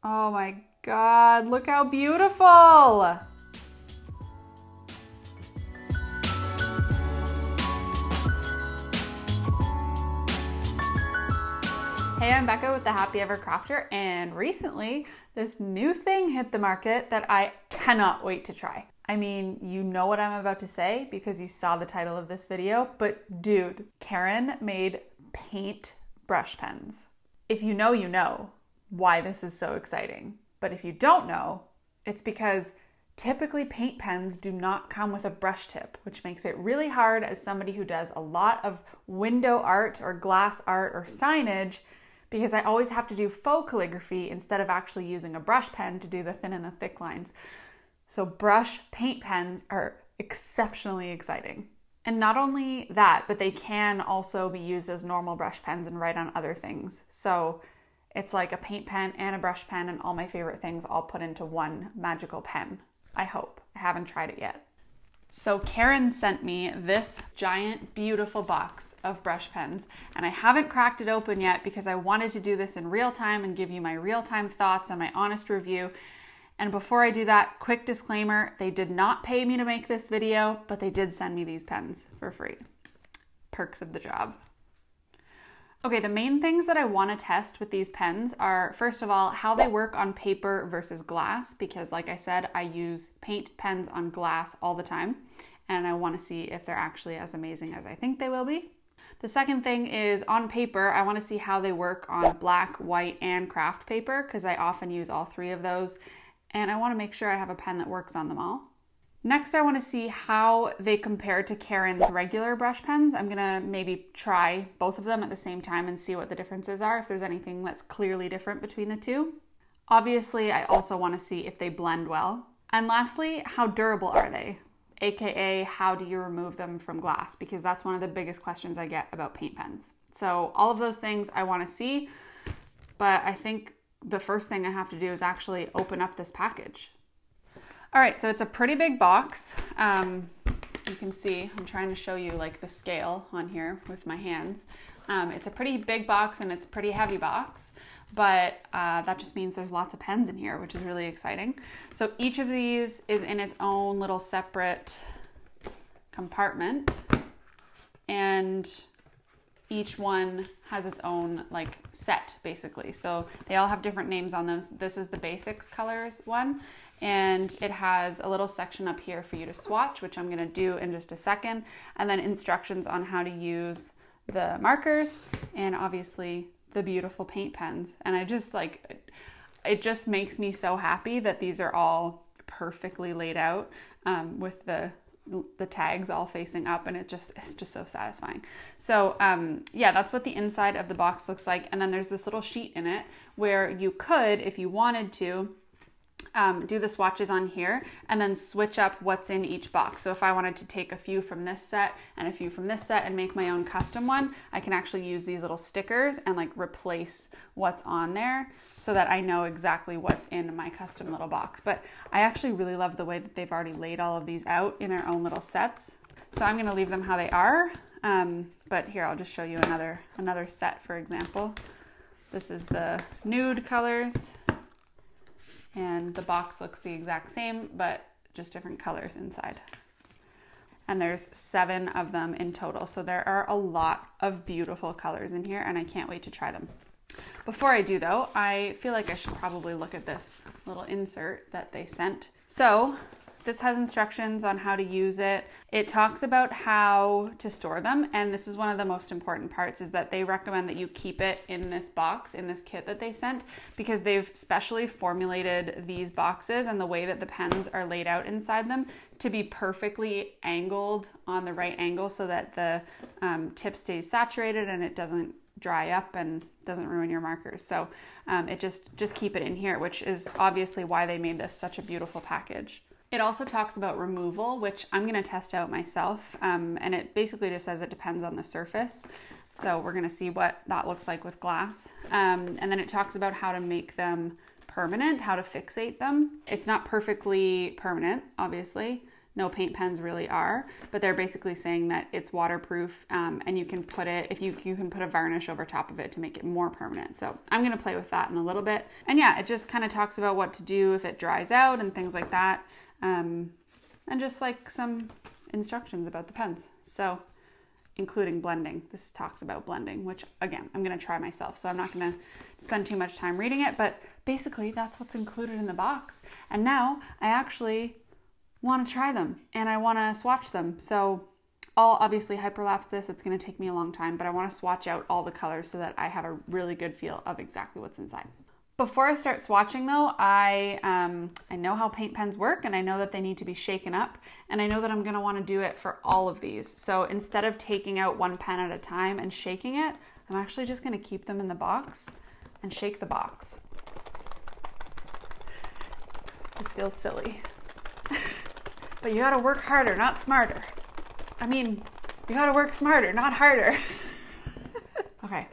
Oh my God, look how beautiful. Hey, I'm Becca with the Happy Ever Crafter, and recently this new thing hit the market that I cannot wait to try. I mean, you know what I'm about to say because you saw the title of this video, but dude, Karin made paint brush pens. If you know why this is so exciting. But if you don't know, it's because typically paint pens do not come with a brush tip, which makes it really hard as somebody who does a lot of window art or glass art or signage, because I always have to do faux calligraphy instead of actually using a brush pen to do the thin and the thick lines. So brush paint pens are exceptionally exciting. And not only that, but they can also be used as normal brush pens and write on other things. So it's like a paint pen and a brush pen and all my favorite things all put into one magical pen. I hope. I haven't tried it yet. So Karin sent me this giant, beautiful box of brush pens, and I haven't cracked it open yet because I wanted to do this in real time and give you my real-time thoughts and my honest review. And before I do that, quick disclaimer, they did not pay me to make this video, but they did send me these pens for free. Perks of the job. Okay, the main things that I want to test with these pens are, first of all, how they work on paper versus glass, because like I said, I use paint pens on glass all the time, and I want to see if they're actually as amazing as I think they will be. The second thing is on paper, I want to see how they work on black, white, and craft paper, because I often use all three of those, and I want to make sure I have a pen that works on them all. Next, I want to see how they compare to Karin's regular brush pens. I'm gonna maybe try both of them at the same time and see what the differences are, if there's anything that's clearly different between the two. Obviously, I also want to see if they blend well. And lastly, how durable are they? AKA, how do you remove them from glass? Because that's one of the biggest questions I get about paint pens. So all of those things I want to see, but I think the first thing I have to do is actually open up this package. All right, so it's a pretty big box. You can see, I'm trying to show you like the scale on here with my hands. It's a pretty big box and it's a pretty heavy box, but that just means there's lots of pens in here, which is really exciting. So each of these is in its own little separate compartment, and each one has its own like set basically. So they all have different names on them. This is the basics colors one, and it has a little section up here for you to swatch, which I'm gonna do in just a second, and then instructions on how to use the markers and obviously the beautiful paint pens. And I just like, it just makes me so happy that these are all perfectly laid out with the tags all facing up, and it's just so satisfying. So yeah, that's what the inside of the box looks like. And then there's this little sheet in it where you could, if you wanted to, do the swatches on here and then switch up what's in each box. So if I wanted to take a few from this set and a few from this set and make my own custom one, I can actually use these little stickers and like replace what's on there so that I know exactly what's in my custom little box. But I actually really love the way that they've already laid all of these out in their own little sets. So I'm gonna leave them how they are. But here, I'll just show you another set, for example. This is the nude colors, and the box looks the exact same, but just different colors inside. And there's 7 of them in total. So there are a lot of beautiful colors in here, and I can't wait to try them. Before I do though, I feel like I should probably look at this little insert that they sent. So this has instructions on how to use it. It talks about how to store them, and this is one of the most important parts, is that they recommend that you keep it in this box, in this kit that they sent, because they've specially formulated these boxes and the way that the pens are laid out inside them to be perfectly angled on the right angle so that the tip stays saturated and it doesn't dry up and doesn't ruin your markers. So it just keep it in here, which is obviously why they made this such a beautiful package. It also talks about removal, which I'm going to test out myself, and it basically just says it depends on the surface. So we're going to see what that looks like with glass. And then it talks about how to make them permanent, how to fixate them. It's not perfectly permanent, obviously, no paint pens really are, but they're basically saying that it's waterproof and you can put it, if you can put a varnish over top of it to make it more permanent. So I'm gonna play with that in a little bit. And yeah, it just kind of talks about what to do if it dries out and things like that. And just like some instructions about the pens. So including blending. This talks about blending, which again, I'm gonna try myself. So I'm not gonna spend too much time reading it, but basically that's what's included in the box. And now I actually want to try them and I want to swatch them. So I'll obviously hyperlapse this. It's going to take me a long time, but I want to swatch out all the colors so that I have a really good feel of exactly what's inside. Before I start swatching though, I know how paint pens work and I know that they need to be shaken up, and I know that I'm going to want to do it for all of these. So instead of taking out one pen at a time and shaking it, I'm actually just going to keep them in the box and shake the box. This feels silly. But you gotta work harder, not smarter. I mean, you gotta work smarter, not harder. Okay,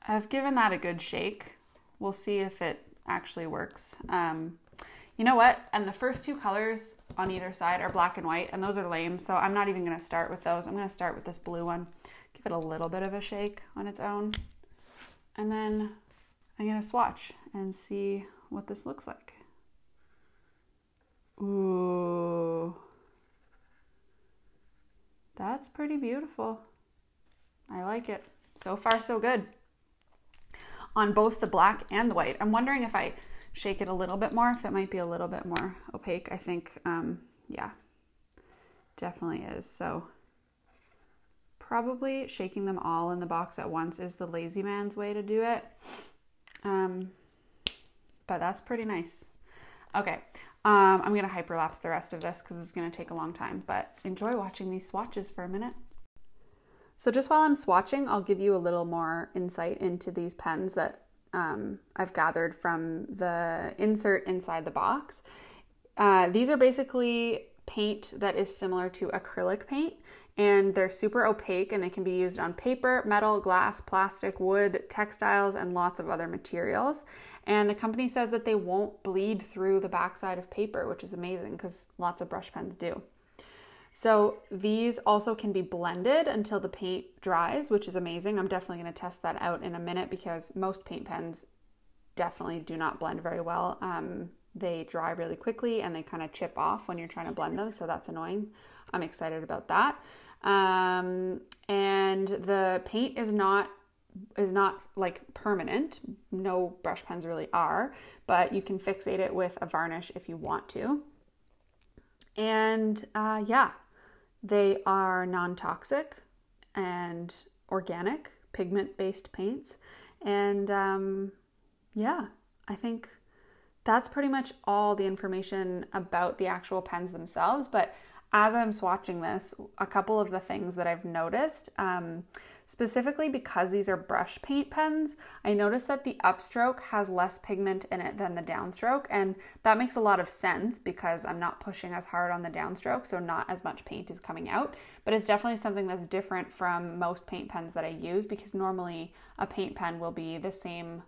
I've given that a good shake. We'll see if it actually works. You know what? And the first two colors on either side are black and white, and those are lame, so I'm not even gonna start with those. I'm gonna start with this blue one. Give it a little bit of a shake on its own. And then I'm gonna swatch and see what this looks like. Ooh, that's pretty beautiful. I like it. So far, so good. On both the black and the white. I'm wondering if I shake it a little bit more, if it might be a little bit more opaque. I think, yeah, definitely is. So probably shaking them all in the box at once is the lazy man's way to do it. But that's pretty nice. Okay. I'm going to hyperlapse the rest of this because it's going to take a long time, but enjoy watching these swatches for a minute. So just while I'm swatching, I'll give you a little more insight into these pens that I've gathered from the insert inside the box. These are basically paint that is similar to acrylic paint, and they're super opaque and they can be used on paper, metal, glass, plastic, wood, textiles, and lots of other materials. And the company says that they won't bleed through the backside of paper, which is amazing because lots of brush pens do. So these also can be blended until the paint dries, which is amazing. I'm definitely going to test that out in a minute because most paint pens definitely do not blend very well. They dry really quickly and they kind of chip off when you're trying to blend them, so that's annoying. I'm excited about that. And the paint is not like permanent. No brush pens really are, but you can fixate it with a varnish if you want to. And yeah, they are non-toxic and organic pigment-based paints. And yeah, I think that's pretty much all the information about the actual pens themselves. But as I'm swatching this, a couple of the things that I've noticed, specifically because these are brush paint pens, I noticed that the upstroke has less pigment in it than the downstroke, and that makes a lot of sense because I'm not pushing as hard on the downstroke, so not as much paint is coming out. But it's definitely something that's different from most paint pens that I use, because normally a paint pen will be the same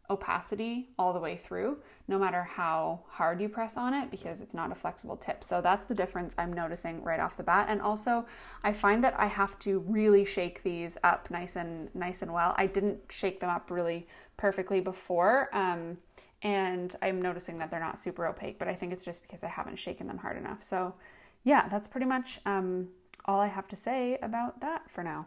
opacity all the way through, no matter how hard you press on it, because it's not a flexible tip. So that's the difference I'm noticing right off the bat. And also I find that I have to really shake these up nice and well. I didn't shake them up really perfectly before, and I'm noticing that they're not super opaque, but I think it's just because I haven't shaken them hard enough. So yeah, that's pretty much all I have to say about that for now.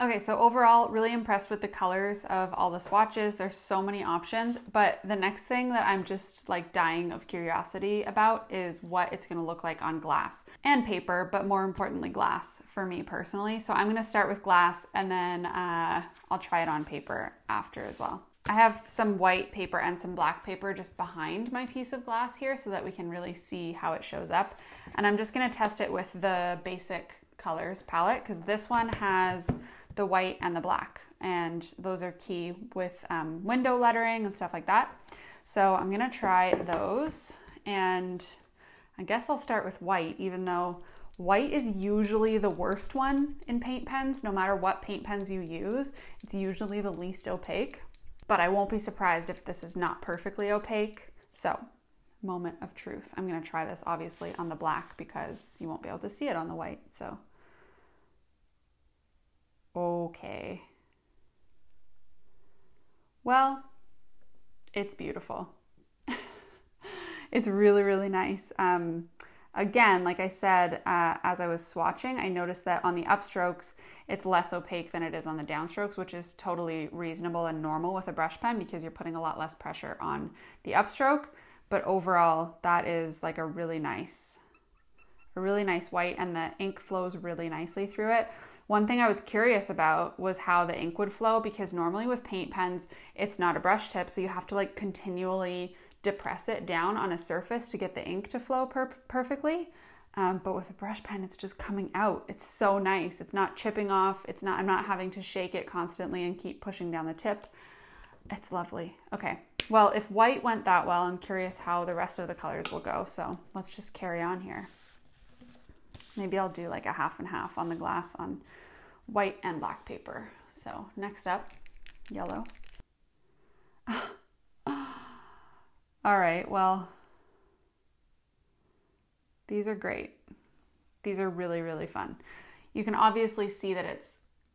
Okay, so overall, really impressed with the colors of all the swatches. There's so many options, but the next thing that I'm just like dying of curiosity about is what it's gonna look like on glass and paper, but more importantly, glass for me personally. So I'm gonna start with glass and then I'll try it on paper after as well. I have some white paper and some black paper just behind my piece of glass here so that we can really see how it shows up. And I'm just gonna test it with the basic colors palette, because this one has the white and the black, and those are key with window lettering and stuff like that. So I'm gonna try those, and I guess I'll start with white, even though white is usually the worst one in paint pens. No matter what paint pens you use, it's usually the least opaque, but I won't be surprised if this is not perfectly opaque. So I'm moment of truth. I'm going to try this obviously on the black because you won't be able to see it on the white. So, okay. Well, it's beautiful. It's really, really nice. Again, like I said, as I was swatching, I noticed that on the upstrokes, it's less opaque than it is on the downstrokes, which is totally reasonable and normal with a brush pen because you're putting a lot less pressure on the upstroke. But overall, that is like a really nice white, and the ink flows really nicely through it. One thing I was curious about was how the ink would flow, because normally with paint pens, it's not a brush tip, so you have to like continually depress it down on a surface to get the ink to flow perfectly. But with a brush pen, it's just coming out. It's so nice. It's not chipping off. I'm not having to shake it constantly and keep pushing down the tip. It's lovely. Okay. Well, if white went that well, I'm curious how the rest of the colors will go. So let's just carry on here. Maybe I'll do like a half and half on the glass on white and black paper. So next up, yellow. All right, well, these are great. These are really, really fun. You can obviously see that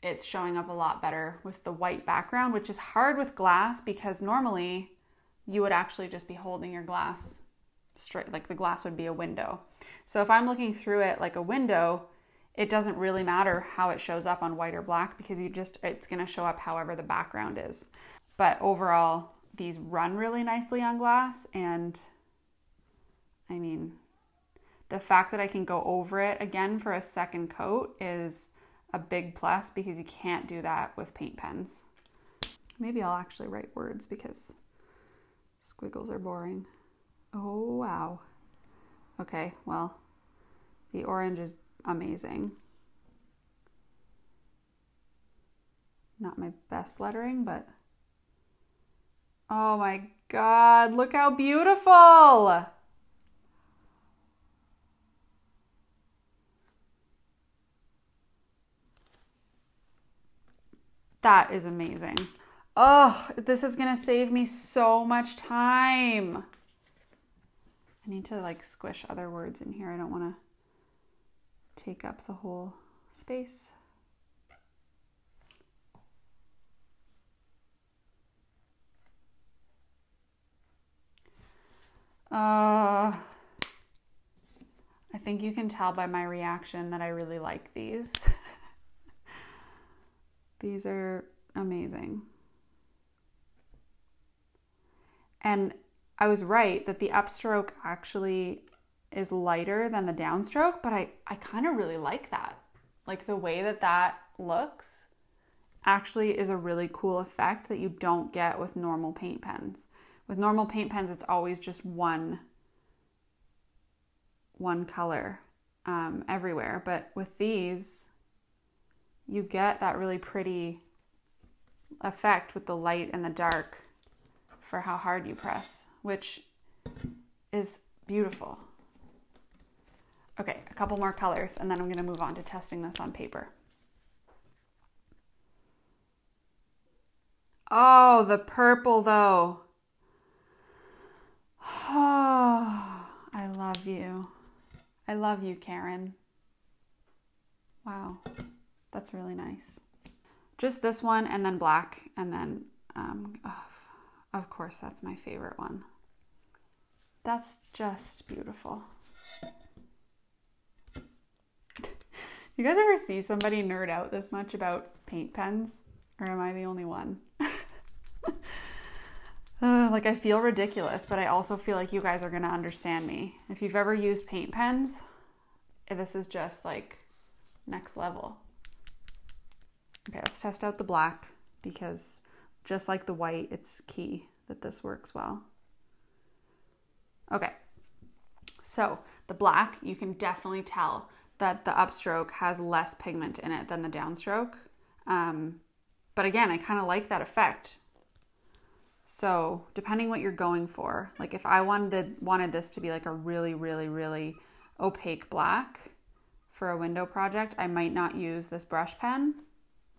it's showing up a lot better with the white background, which is hard with glass because normally you would actually just be holding your glass straight, like the glass would be a window. So if I'm looking through it like a window, it doesn't really matter how it shows up on white or black because it's gonna show up however the background is. But overall, these run really nicely on glass, and I mean, the fact that I can go over it again for a second coat is a big plus because you can't do that with paint pens. Maybe I'll actually write words because squiggles are boring. Oh, wow. Okay, well, the orange is amazing. Not my best lettering, but oh my God, look how beautiful. That is amazing. Oh, this is gonna save me so much time. I need to like squish other words in here. I don't wanna take up the whole space. I think you can tell by my reaction that I really like these. These are amazing. And I was right that the upstroke actually is lighter than the downstroke, but I kind of really like that. Like the way that that looks actually is a really cool effect that you don't get with normal paint pens. With normal paint pens, it's always just one color everywhere. But with these, you get that really pretty effect with the light and the dark for how hard you press, which is beautiful. Okay, a couple more colors, and then I'm gonna move on to testing this on paper. Oh, the purple though. Oh, I love you. I love you, Karin. Wow, that's really nice. Just this one and then black, and then, of course, that's my favorite one. That's just beautiful. You guys ever see somebody nerd out this much about paint pens? Or am I the only one? Like I feel ridiculous, but I also feel like you guys are gonna understand me. If you've ever used paint pens, this is just like next level. Okay, let's test out the black because just like the white, it's key that this works well. Okay, so the black, you can definitely tell that the upstroke has less pigment in it than the downstroke. But again, I kind of like that effect. So depending what you're going for, like if I wanted this to be like a really, really, really opaque black for a window project, I might not use this brush pen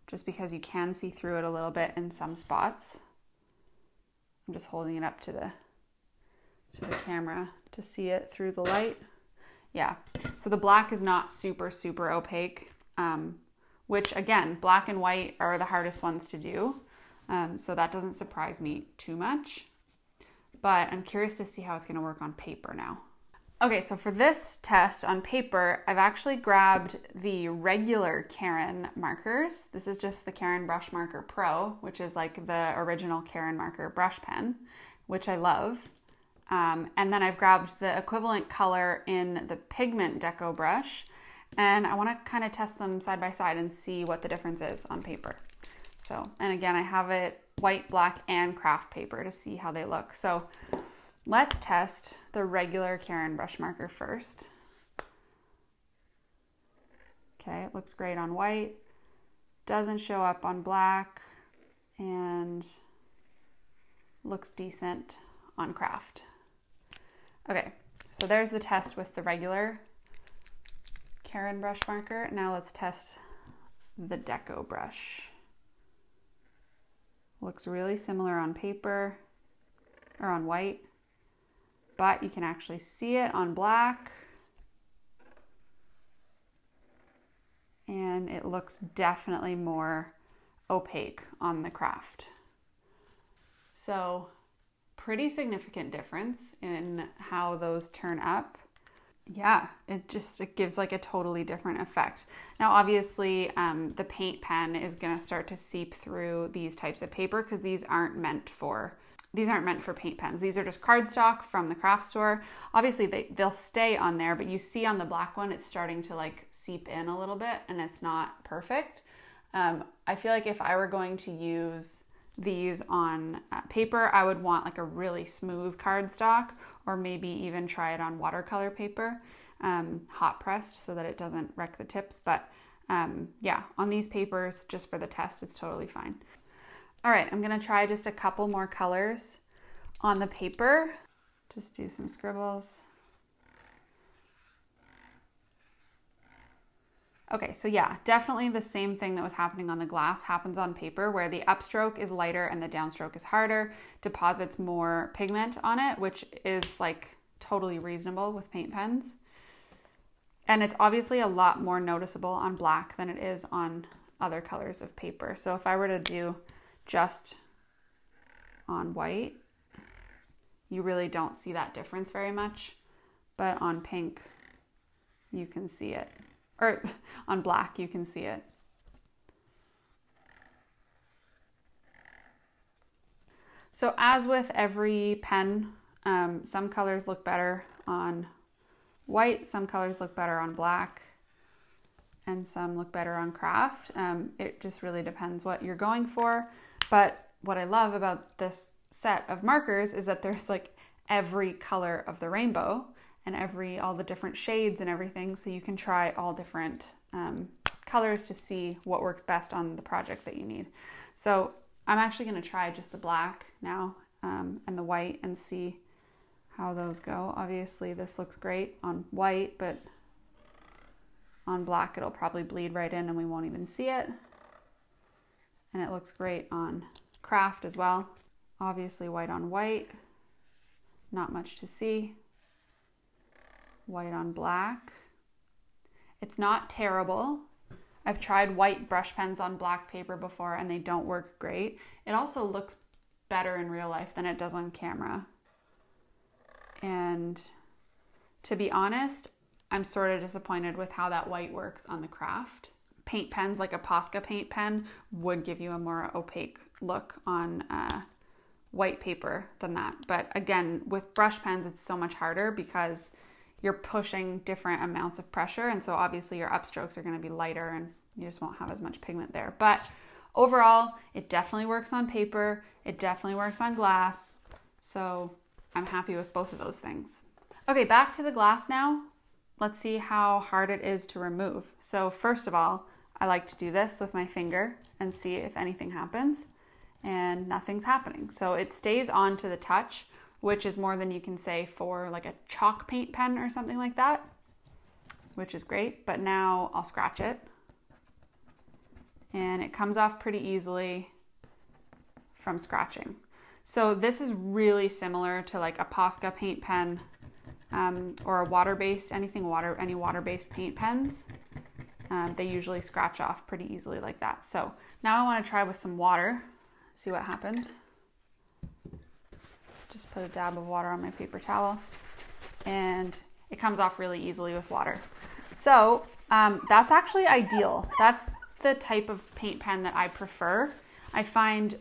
just because you can see through it a little bit in some spots. I'm just holding it up to to the camera to see it through the light. Yeah, so the black is not super, super opaque, which again, black and white are the hardest ones to do. So that doesn't surprise me too much, but I'm curious to see how it's gonna work on paper now. Okay, so for this test on paper, I've actually grabbed the regular Karin markers. This is just the Karin Brush Marker Pro, which is like the original Karin marker brush pen, which I love. And then I've grabbed the equivalent color in the pigment DecoBrush, and I want to kind of test them side by side and see what the difference is on paper. So, and again, I have it white, black, and craft paper to see how they look. So let's test the regular Karin brush marker first. Okay, it looks great on white, doesn't show up on black, and looks decent on craft. Okay, so there's the test with the regular Karin brush marker. Now let's test the DecoBrush. Looks really similar on paper, or on white, but you can actually see it on black. And it looks definitely more opaque on the craft. So pretty significant difference in how those turn up. Yeah, it gives like a totally different effect. Now, obviously, the paint pen is gonna start to seep through these types of paper because these aren't meant for paint pens. These are just cardstock from the craft store. Obviously, they'll stay on there, but you see on the black one, it's starting to like seep in a little bit, and it's not perfect. I feel like if I were going to use these on paper, I would want like a really smooth cardstock, or maybe even try it on watercolor paper, hot pressed, so that it doesn't wreck the tips. But yeah, on these papers, just for the test, it's totally fine. All right, I'm gonna try just a couple more colors on the paper. Just do some scribbles. Okay, so yeah, definitely the same thing that was happening on the glass happens on paper, where the upstroke is lighter and the downstroke is harder, deposits more pigment on it, which is like totally reasonable with paint pens. And it's obviously a lot more noticeable on black than it is on other colors of paper. So if I were to do just on white, you really don't see that difference very much, but on pink, you can see it. Or on black, you can see it. So as with every pen, some colors look better on white, some colors look better on black, and some look better on craft. It just really depends what you're going for. But what I love about this set of markers is that there's like every color of the rainbow, and all the different shades and everything, so you can try all different colors to see what works best on the project that you need. So I'm actually going to try just the black now and the white and see how those go. Obviously this looks great on white, but on black it'll probably bleed right in and we won't even see it. And it looks great on craft as well. Obviously white on white, not much to see. White on black. It's not terrible. I've tried white brush pens on black paper before and they don't work great. It also looks better in real life than it does on camera. And to be honest, I'm sort of disappointed with how that white works on the craft. Paint pens like a Posca paint pen would give you a more opaque look on white paper than that. But again, with brush pens, it's so much harder because you're pushing different amounts of pressure, and so obviously your upstrokes are going to be lighter and you just won't have as much pigment there. But overall, it definitely works on paper, it definitely works on glass, so I'm happy with both of those things. Okay, back to the glass now. Let's see how hard it is to remove. So first of all, I like to do this with my finger and see if anything happens, and nothing's happening. So it stays on to the touch, which is more than you can say for like a chalk paint pen or something like that, which is great. But now I'll scratch it and it comes off pretty easily from scratching. So this is really similar to like a Posca paint pen or a water-based, any water-based paint pens. They usually scratch off pretty easily like that. So now I want to try with some water, see what happens. Just put a dab of water on my paper towel and it comes off really easily with water. So that's actually ideal. That's the type of paint pen that I prefer. I find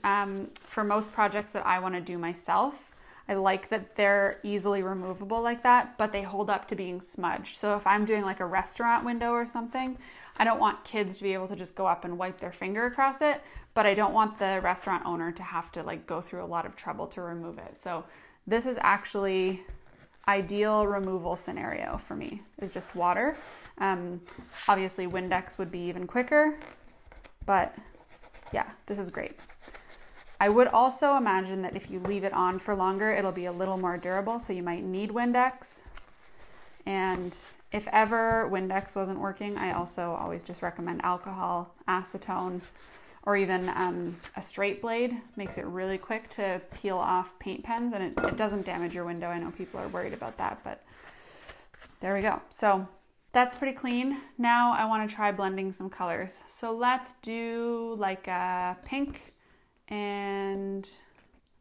for most projects that I want to do myself, I like that they're easily removable like that, but they hold up to being smudged. So if I'm doing like a restaurant window or something, I don't want kids to be able to just go up and wipe their finger across it, but I don't want the restaurant owner to have to like go through a lot of trouble to remove it. So this is actually ideal removal scenario for me, is just water. Obviously Windex would be even quicker, but yeah, this is great. I would also imagine that if you leave it on for longer, it'll be a little more durable, so you might need Windex. And if ever Windex wasn't working, I also always just recommend alcohol, acetone, or even a straight blade. Makes it really quick to peel off paint pens, and it doesn't damage your window. I know people are worried about that, but there we go. So that's pretty clean. Now I want to try blending some colors. So let's do like a pink and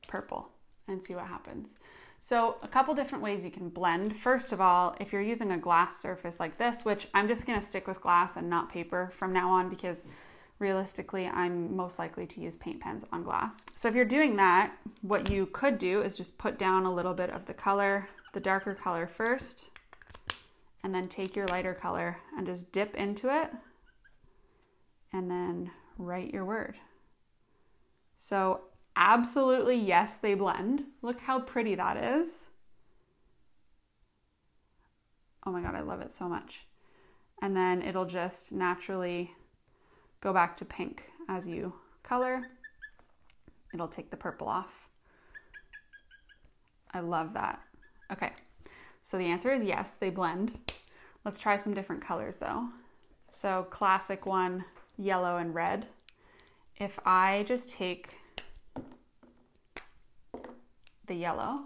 purple and see what happens. So a couple different ways you can blend. First of all, if you're using a glass surface like this, which I'm just going to stick with glass and not paper from now on because realistically I'm most likely to use paint pens on glass. So if you're doing that, what you could do is just put down a little bit of the color, the darker color first, and then take your lighter color and just dip into it and then write your word. So absolutely, yes, they blend. Look how pretty that is. Oh my God, I love it so much. And then it'll just naturally go back to pink as you color. It'll take the purple off. I love that. Okay, so the answer is yes, they blend. Let's try some different colors though. So classic one, yellow and red. If I just take the yellow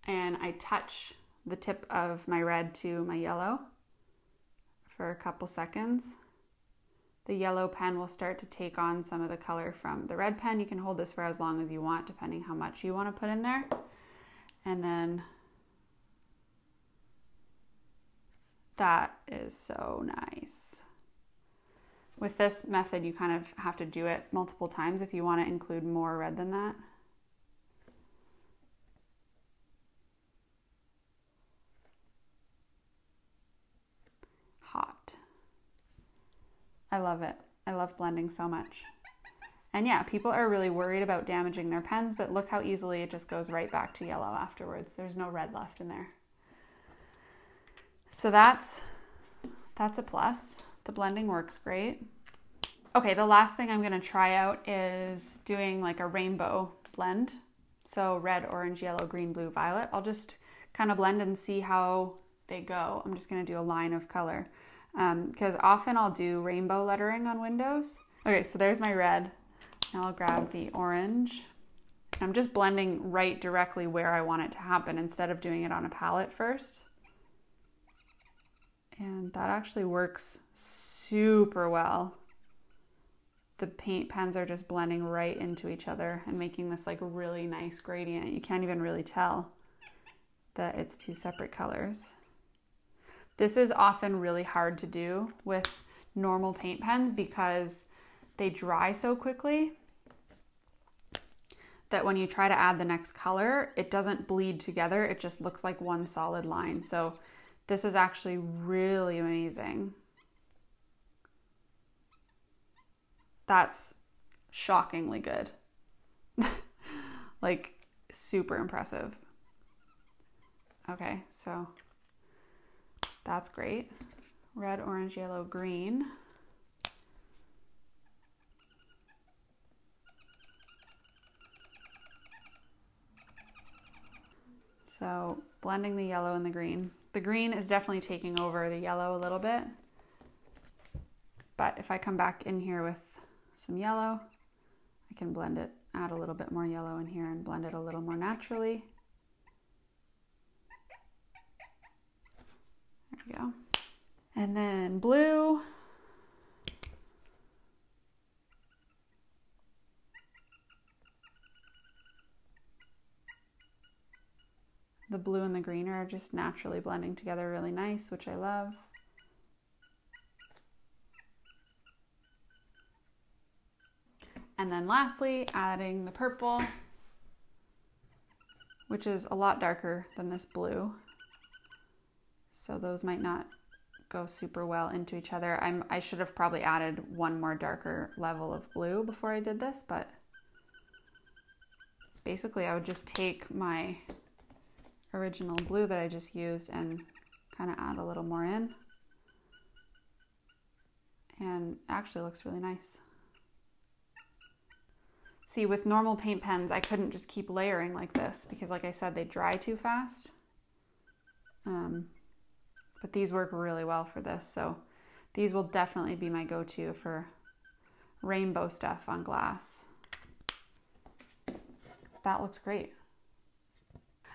and I touch the tip of my red to my yellow for a couple seconds, the yellow pen will start to take on some of the color from the red pen. You can hold this for as long as you want, depending how much you want to put in there. And then that is so nice. With this method, you kind of have to do it multiple times if you want to include more red than that. Hot. I love it. I love blending so much. And yeah, people are really worried about damaging their pens, but look how easily it just goes right back to yellow afterwards. There's no red left in there. So that's a plus. The blending works great. Okay, the last thing I'm gonna try out is doing like a rainbow blend. So red, orange, yellow, green, blue, violet. I'll just kind of blend and see how they go. I'm just gonna do a line of color because often I'll do rainbow lettering on windows. Okay, so there's my red. Now I'll grab the orange. I'm just blending right directly where I want it to happen instead of doing it on a palette first. And that actually works super well. The paint pens are just blending right into each other and making this like really nice gradient. You can't even really tell that it's two separate colors. This is often really hard to do with normal paint pens because they dry so quickly that when you try to add the next color, it doesn't bleed together. It just looks like one solid line. So this is actually really amazing. That's shockingly good. Like super impressive. Okay, so that's great. Red, orange, yellow, green. So blending the yellow and the green. The green is definitely taking over the yellow a little bit. But if I come back in here with some yellow, I can blend it add a little bit more yellow in here and blend it a little more naturally. There we go. And then blue. The blue and the green are just naturally blending together really nice, which I love. And then lastly, adding the purple, which is a lot darker than this blue. So those might not go super well into each other. I should have probably added one more darker level of blue before I did this, but basically I would just take my original blue that I just used and kind of add a little more in. And it actually looks really nice. See, with normal paint pens, I couldn't just keep layering like this because, like I said, they dry too fast. But these work really well for this, so these will definitely be my go-to for rainbow stuff on glass. That looks great.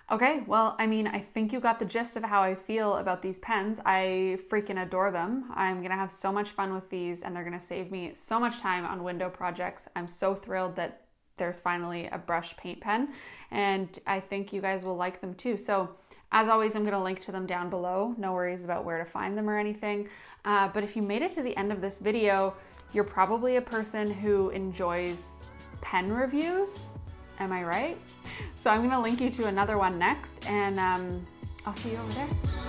Okay, well, I mean, I think you got the gist of how I feel about these pens. I freaking adore them. I'm gonna have so much fun with these and they're gonna save me so much time on window projects. I'm so thrilled that there's finally a brush paint pen and I think you guys will like them too. So as always, I'm gonna link to them down below. No worries about where to find them or anything. But if you made it to the end of this video, you're probably a person who enjoys pen reviews. Am I right? So I'm gonna link you to another one next and I'll see you over there.